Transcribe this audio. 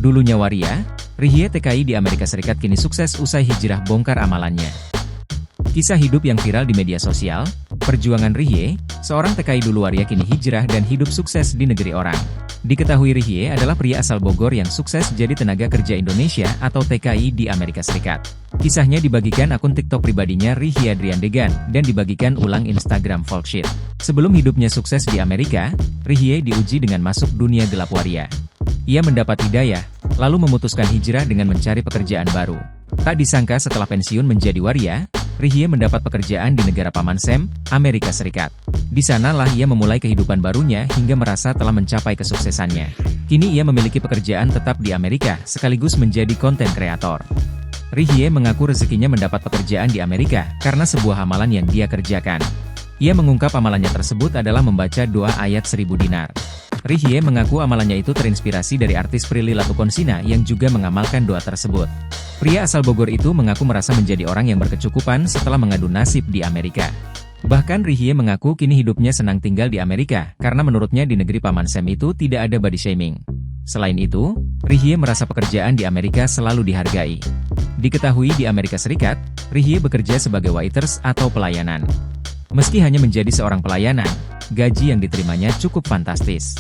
Dulunya waria, Rihye TKI di Amerika Serikat kini sukses usai hijrah bongkar amalannya. Kisah hidup yang viral di media sosial, perjuangan Rihye, seorang TKI dulu waria kini hijrah dan hidup sukses di negeri orang. Diketahui Rihye adalah pria asal Bogor yang sukses jadi tenaga kerja Indonesia atau TKI di Amerika Serikat. Kisahnya dibagikan akun TikTok pribadinya Rihye Adrian Degan dan dibagikan ulang Instagram Volksheet. Sebelum hidupnya sukses di Amerika, Rihye diuji dengan masuk dunia gelap waria. Ia mendapat hidayah, lalu memutuskan hijrah dengan mencari pekerjaan baru. Tak disangka setelah pensiun menjadi waria, Rihye mendapat pekerjaan di negara Paman Sam, Amerika Serikat. Di sanalah ia memulai kehidupan barunya hingga merasa telah mencapai kesuksesannya. Kini ia memiliki pekerjaan tetap di Amerika sekaligus menjadi konten kreator. Rihye mengaku rezekinya mendapat pekerjaan di Amerika karena sebuah amalan yang dia kerjakan. Ia mengungkap amalannya tersebut adalah membaca doa ayat 1000 dinar. Rihye mengaku amalannya itu terinspirasi dari artis Prilly Latuconsina yang juga mengamalkan doa tersebut. Pria asal Bogor itu mengaku merasa menjadi orang yang berkecukupan setelah mengadu nasib di Amerika. Bahkan Rihye mengaku kini hidupnya senang tinggal di Amerika karena menurutnya di negeri Paman Sam itu tidak ada body shaming. Selain itu, Rihye merasa pekerjaan di Amerika selalu dihargai. Diketahui di Amerika Serikat, Rihye bekerja sebagai waiters atau pelayanan. Meski hanya menjadi seorang pelayanan, gaji yang diterimanya cukup fantastis.